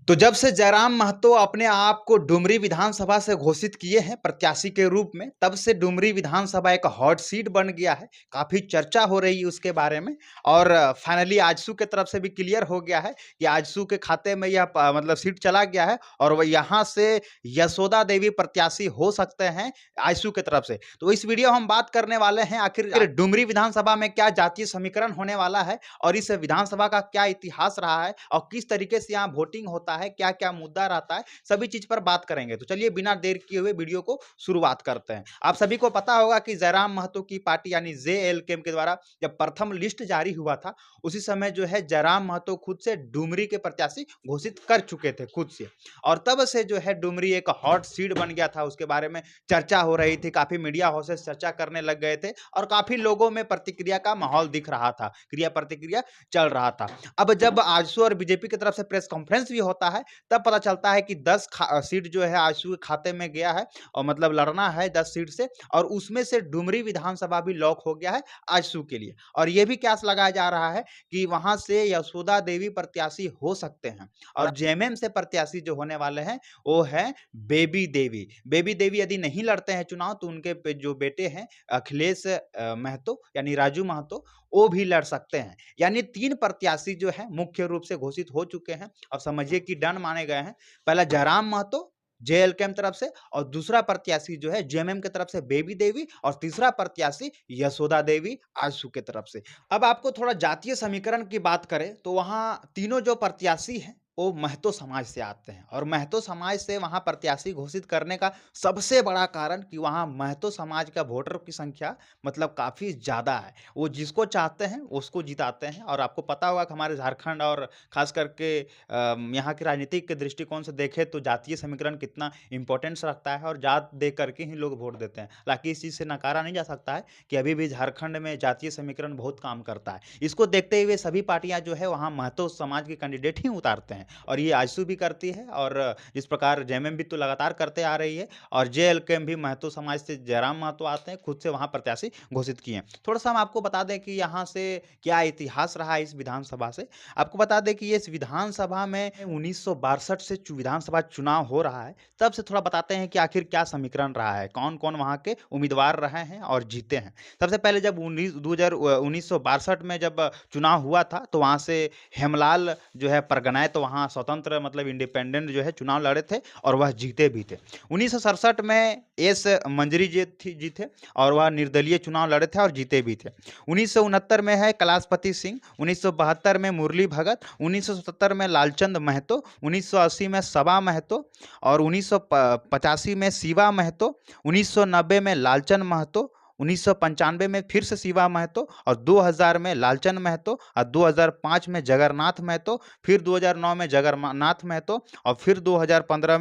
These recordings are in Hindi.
तो जब से जयराम महतो अपने आप को डुमरी विधानसभा से घोषित किए हैं प्रत्याशी के रूप में, तब से डुमरी विधानसभा एक हॉट सीट बन गया है। काफ़ी चर्चा हो रही है उसके बारे में और फाइनली आजसू के तरफ से भी क्लियर हो गया है कि आजसू के खाते में यह मतलब सीट चला गया है और वह यहाँ से यशोदा देवी प्रत्याशी हो सकते हैं आजसू के तरफ से। तो इस वीडियो हम बात करने वाले हैं आखिर डुमरी विधानसभा में क्या जातीय समीकरण होने वाला है और इस विधानसभा का क्या इतिहास रहा है और किस तरीके से यहाँ वोटिंग होता है, क्या-क्या मुद्दा रहता है, सभी चीज पर बात करेंगे। तो चलिए बिना देर किए हुए वीडियो को शुरुआत करते हैं। आप सभी को पता होगा कि जयराम महतो की पार्टी यानी जेएलकेएम के द्वारा जब प्रथम लिस्ट जारी हुआ था, उसी समय जो है जयराम महतो खुद से डुमरी के प्रत्याशी घोषित कर चुके थे खुद से और तब से जो है डुमरी एक हॉट सीट बन गया था। उसके बारे में चर्चा हो रही थी, काफी मीडिया हाउसेस चर्चा करने लग गए थे और काफी लोगों में प्रतिक्रिया का माहौल दिख रहा था, क्रिया प्रतिक्रिया चल रहा था। अब जब आजसू और बीजेपी की तरफ से प्रेस कॉन्फ्रेंस भी होता है, तब पता चलता है कि 10 सीट जो है आजसू के खाते में गया है और मतलब लड़ना है 10 सीट से और उसमें से डुमरी विधानसभा भी लॉक हो गया है आजसू के लिए। और ये भी कयास लगाया जा रहा है कि वहां से यशोदा देवी प्रत्याशी हो सकते हैं और जेएमएम से प्रत्याशी जो होने वाले हैं वो है बेबी देवी। बेबी देवी यदि नहीं लड़ते हैं चुनाव तो उनके जो बेटे हैं अखिलेश महतो यानी राजू महतो वो भी लड़ सकते हैं। यानी 3 प्रत्याशी जो है मुख्य रूप से घोषित हो चुके हैं। अब समझिए कि डन माने गए हैं। पहला जयराम महतो जेएलकेएम तरफ से और दूसरा प्रत्याशी जो है जेएमएम की तरफ से बेबी देवी और तीसरा प्रत्याशी यशोदा देवी आजसू की तरफ से। अब आपको थोड़ा जातीय समीकरण की बात करें तो वहां तीनों जो प्रत्याशी हैं वो महतो समाज से आते हैं और महतो समाज से वहां प्रत्याशी घोषित करने का सबसे बड़ा कारण कि वहां महतो समाज का वोटर की संख्या मतलब काफी ज्यादा है। वो जिसको चाहते हैं उसको जिताते हैं और आपको पता होगा कि हमारे झारखंड और खास करके यहाँ के राजनीतिक के दृष्टिकोण से देखें तो जातीय समीकरण कितना इंपॉर्टेंस रखता है और जात दे करके ही लोग वोट देते हैं। हालांकि इस चीज़ से नकारा नहीं जा सकता है कि अभी भी झारखंड में जातीय समीकरण बहुत काम करता है। इसको देखते हुए सभी पार्टियां जो है वहाँ महतो समाज के कैंडिडेट ही उतारते हैं और ये आजसू भी करती है और जिस प्रकार जेएमएम भी तो लगातार करते आ रही है और जेएलकेएम भी महतो समाज से जयराम महतो आते हैं, खुद से वहाँ प्रत्याशी घोषित किए हैं। थोड़ा सा हम आपको बता दें कि यहाँ से क्या इतिहास रहा है इस विधानसभा से। आपको बता दें कि इस विधानसभा में 1962 से विधानसभा चुनाव हो रहा है। तब से थोड़ा बताते हैं कि आखिर क्या समीकरण रहा है, कौन कौन वहाँ के उम्मीदवार रहे हैं और जीते हैं। सबसे पहले जब 1962 में जब चुनाव हुआ था तो वहाँ से हेमलाल जो है परगनाय तो वहाँ स्वतंत्र मतलब इंडिपेंडेंट जो है चुनाव लड़े थे और वह जीते भी थे। 1967 में एस मंजरी जी थे और वह निर्दलीय चुनाव लड़े थे और जीते भी थे। 1969 में है कैलाशपति सिंह, 1972 में मुरली भगत, 1977 में लालचंद महतो, 1980 में सबा महतो और 1985 में शिवा महतो, 1990 में लालचंद महतो, 1995 में फिर से शिवा महतो और 2000 में लालचंद महतो और 2005 में जगन्नाथ महतो, फिर 2009 में जगन्नाथ महतो और फिर 2014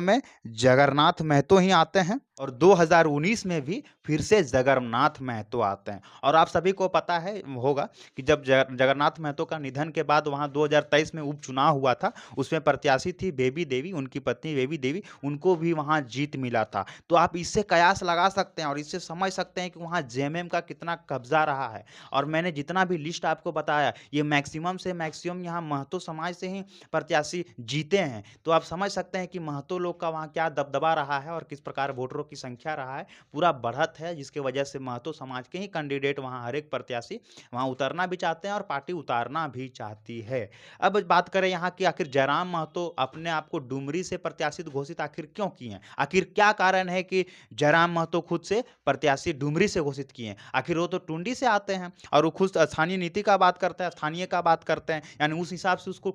में जगन्नाथ महतो ही आते हैं और 2019 में भी फिर से जगन्नाथ महतो आते हैं। और आप सभी को पता है होगा कि जब जगन्नाथ महतो का निधन के बाद वहाँ 2023 में उपचुनाव हुआ था, उसमें प्रत्याशी थी बेबी देवी, उनकी पत्नी बेबी देवी, उनको भी वहाँ जीत मिला था। तो आप इससे कयास लगा सकते हैं और इससे समझ सकते हैं कि वहाँ जेएमएम का कितना कब्जा रहा है। और मैंने जितना भी लिस्ट आपको बताया ये मैक्सिमम से मैक्सिमम यहाँ महतो समाज से ही प्रत्याशी जीते हैं। तो आप समझ सकते हैं कि महतो लोग का वहाँ क्या दबदबा रहा है और किस प्रकार वोटरों की संख्या रहा है, पूरा बढ़त है, जिसके वजह से महतो समाज के ही कैंडिडेट वहाँ हर एक प्रत्याशी वहाँ उतरना भी चाहते हैं और पार्टी उतारना भी चाहती है। अब बात करें यहाँ की आखिर जयराम महतो अपने आप को डुमरी से प्रत्याशी घोषित आखिर क्यों किए हैं, आखिर क्या कारण है कि जयराम महतो खुद से प्रत्याशी डुमरी से घोषित किए हैं। आखिर वो तो टुंडी से आते हैं और वो खुद स्थानीय नीति का बात करते हैं, स्थानीय का बात करते हैं, यानी उस हिसाब से उसको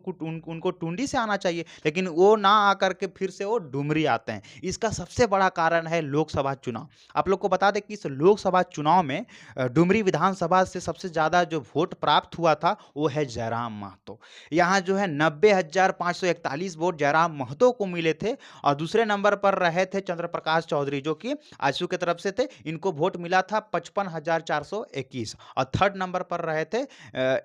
उनको टुंडी से आना चाहिए, लेकिन वो ना आकर के फिर से वो डुमरी आते हैं। इसका सबसे बड़ा कारण है लोकसभा चुनाव। आप लोग को बता दें कि इस लोकसभा चुनाव में डुमरी विधानसभा से सबसे ज्यादा जो वोट प्राप्त हुआ था वो है जयराम महतो। यहाँ जो है 90,541 वोट जयराम महतो को मिले थे और दूसरे नंबर पर रहे थे चंद्र प्रकाश चौधरी जो कि आजसू की तरफ से थे, इनको वोट मिला था 55,421 और थर्ड नंबर पर रहे थे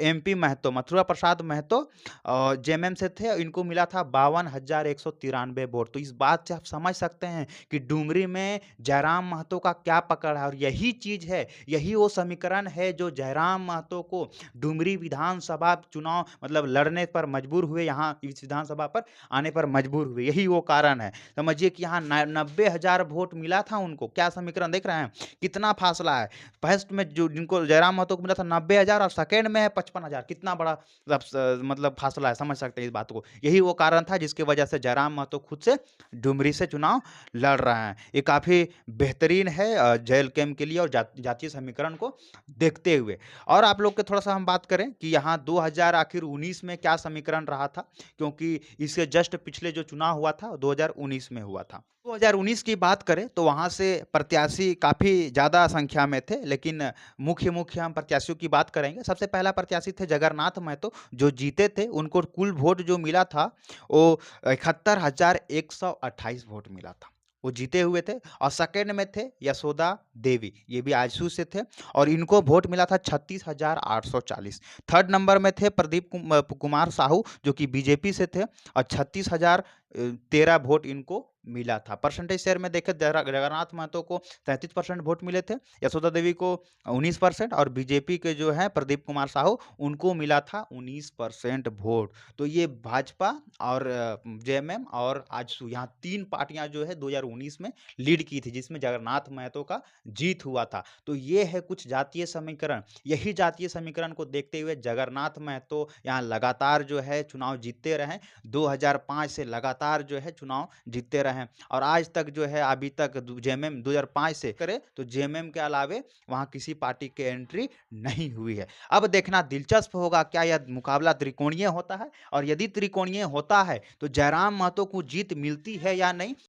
एमपी महतो मथुरा प्रसाद महतो जेएमएम से थे, इनको मिला था 52,193 वोट। तो इस बात से आप समझ सकते हैं कि डुमरी में इसमें जयराम महतो का क्या पकड़ है? और यही चीज़ है, यही वो समीकरण है जो जयराम महतो को डुमरी विधानसभा चुनाव मतलब लड़ने पर मजबूर हुए, यहाँ इस विधानसभा पर आने पर मजबूर हुए, यही वो कारण है। समझिए कि यहाँ 90,000 वोट मिला था उनको, क्या समीकरण देख रहे हैं? कितना फासला है। फर्स्ट में जो जिनको जयराम महतो को मिला था 90,000 और सेकंड में है 55,000, कितना बड़ा मतलब फासला है, समझ सकते हैं इस बात को। यही वो कारण था जिसकी वजह से जयराम महतो खुद से डुमरी से चुनाव लड़ रहे हैं। ये काफ़ी बेहतरीन है जेल कैम्प के लिए और जातीय समीकरण को देखते हुए। और आप लोग के थोड़ा-सा हम बात करें कि यहाँ 2000 आखिर 19 में क्या समीकरण रहा था, क्योंकि इससे जस्ट पिछले जो चुनाव हुआ था 2019 में हुआ था। 2019 की बात करें तो वहाँ से प्रत्याशी काफ़ी ज़्यादा संख्या में थे, लेकिन मुख्य हम प्रत्याशियों की बात करेंगे। सबसे पहला प्रत्याशी थे जगन्नाथ महतो, जो जीते थे। उनको कुल वोट जो मिला था वो 71,128 वोट मिला था। वो जीते हुए थे। और सेकंड में थे यशोदा देवी, ये भी आजसू से थे और इनको वोट मिला था 36,840। थर्ड नंबर में थे प्रदीप कुमार साहू, जो कि बीजेपी से थे और 36,013 वोट इनको मिला था। परसेंटेज शेयर में देखें जगन्नाथ महतो को 33% वोट मिले थे, यशोदा देवी को 19% और बीजेपी के जो हैं प्रदीप कुमार साहू, उनको मिला था 19% वोट। तो ये भाजपा और जेएमएम और आजसू, यहाँ 3 पार्टियां जो है 2019 में लीड की थी, जिसमें जगन्नाथ महतो का जीत हुआ था। तो ये है कुछ जातीय समीकरण। यही जातीय समीकरण को देखते हुए जगन्नाथ महतो यहाँ लगातार जो है चुनाव जीतते रहे, 2005 से लगातार जो है चुनाव जीतते रहे और आज तक जो है अभी तक जेएमएम 2005 से करे तो जेएमएम के अलावे वहाँ किसी पार्टी की एंट्री नहीं हुई है। अब देखना दिलचस्प होगा क्या यह मुकाबला त्रिकोणीय होता है, और यदि त्रिकोणीय होता है तो जयराम महतो को जीत मिलती है या नहीं,